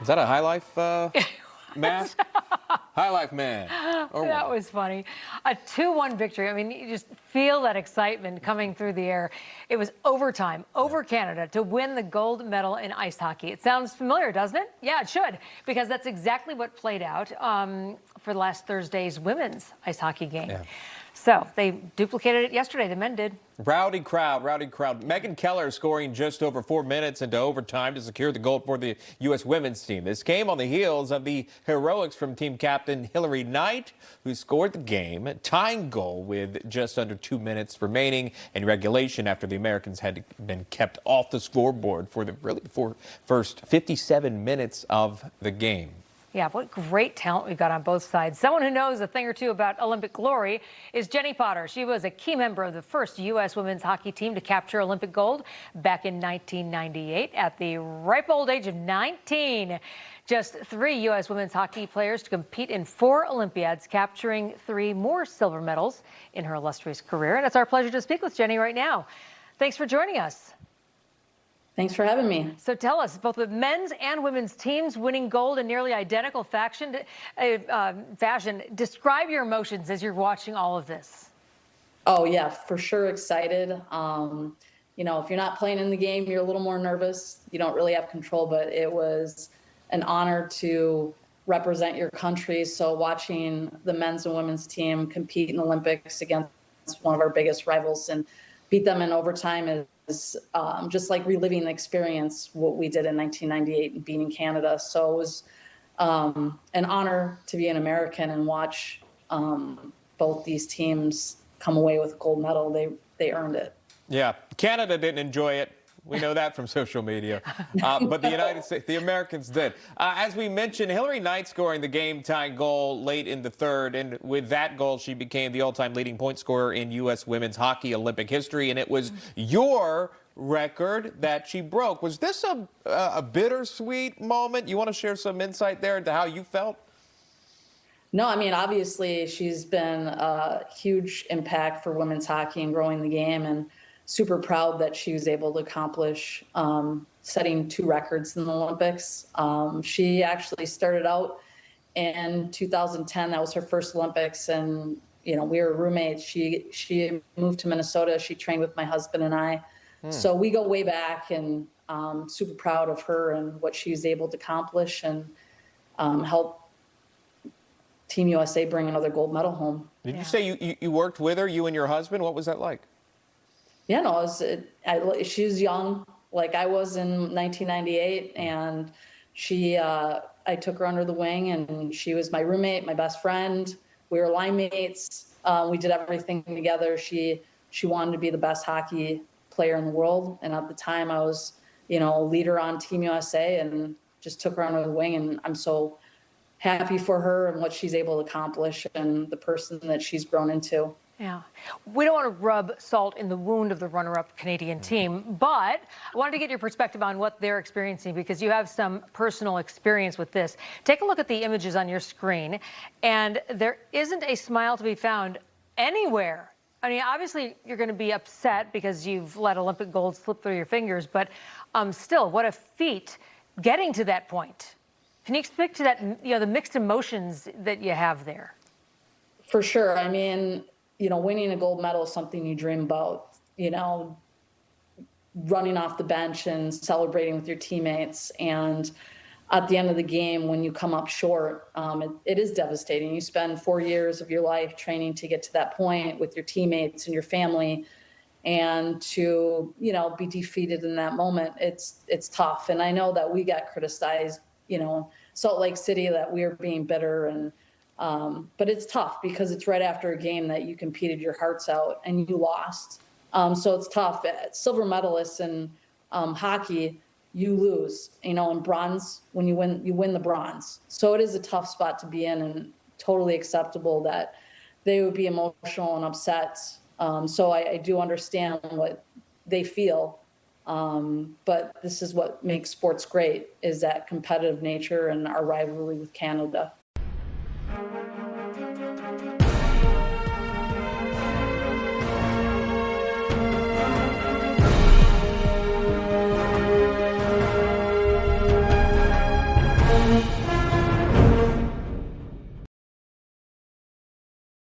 Is that a High Life mask? High Life man. Or That woman. was funny. A 2-1 victory. I mean, you just feel that excitement coming through the air. It was overtime over Canada to win the gold medal in ice hockey. It sounds familiar, doesn't it? Yeah, it should, because that's exactly what played out for last Thursday's women's ice hockey game. Yeah. So they duplicated it yesterday. The men did. Rowdy crowd, rowdy crowd. Megan Keller scoring just over 4 minutes into overtime to secure the gold for the U.S. women's team. This came on the heels of the heroics from team captain Hillary Knight, who scored the game tying goal with just under 2 minutes remaining in regulation after the Americans had been kept off the scoreboard for the first 57 minutes of the game. Yeah, what great talent we've got on both sides. Someone who knows a thing or two about Olympic glory is Jenny Potter. She was a key member of the first U.S. women's hockey team to capture Olympic gold back in 1998 at the ripe old age of 19. Just 3 U.S. women's hockey players to compete in 4 Olympiads, capturing 3 more silver medals in her illustrious career. And it's our pleasure to speak with Jenny right now. Thanks for joining us. Thanks for having me. So tell us, both the men's and women's teams winning gold in nearly identical fashion. Describe your emotions as you're watching all of this. Oh, yeah, for sure excited. You know, if you're not playing in the game, you're a little more nervous. You don't really have control, but it was an honor to represent your country. So watching the men's and women's team compete in the Olympics against one of our biggest rivals and beat them in overtime is just like reliving the experience, what we did in 1998 and beating Canada. So it was an honor to be an American and watch both these teams come away with a gold medal. They earned it. Yeah, Canada didn't enjoy it. We know that from social media. But the United States, the Americans did. As we mentioned, Hillary Knight scoring the game-tying goal late in the third. And with that goal, she became the all-time leading point scorer in U.S. women's hockey Olympic history. And it was your record that she broke. Was this a bittersweet moment? You want to share some insight there into how you felt? No, I mean, obviously, she's been a huge impact for women's hockey and growing the game. And super proud that she was able to accomplish setting 2 records in the Olympics. She actually started out in 2010. That was her first Olympics. And, you know, we were roommates. She moved to Minnesota. She trained with my husband and I. So we go way back, and super proud of her and what she was able to accomplish and help Team USA bring another gold medal home. Did you say you worked with her, you and your husband? What was that like? Yeah, no, she was young, like I was in 1998, and I took her under the wing, and she was my roommate, my best friend. We were line mates. We did everything together. She wanted to be the best hockey player in the world, and at the time I was, you know, a leader on Team USA, and just took her under the wing, and I'm so happy for her and what she's able to accomplish and the person that she's grown into. Yeah. We don't want to rub salt in the wound of the runner-up Canadian team, but I wanted to get your perspective on what they're experiencing because you have some personal experience with this. Take a look at the images on your screen, and there isn't a smile to be found anywhere. I mean, obviously, you're going to be upset because you've let Olympic gold slip through your fingers, but still, what a feat getting to that point. Can you speak to that, you know, the mixed emotions that you have there? For sure. I mean, you know, winning a gold medal is something you dream about, you know, running off the bench and celebrating with your teammates. And at the end of the game, when you come up short, it is devastating. You spend 4 years of your life training to get to that point with your teammates and your family. And to, you know, be defeated in that moment, it's tough. And I know that we got criticized, you know, Salt Lake City, that we were being bitter and but it's tough because it's right after a game that you competed your hearts out and you lost. So it's tough. Silver medalists in hockey, you lose, you know, in bronze, when you win the bronze. So it is a tough spot to be in, and totally acceptable that they would be emotional and upset. So I do understand what they feel. But this is what makes sports great, is that competitive nature and our rivalry with Canada.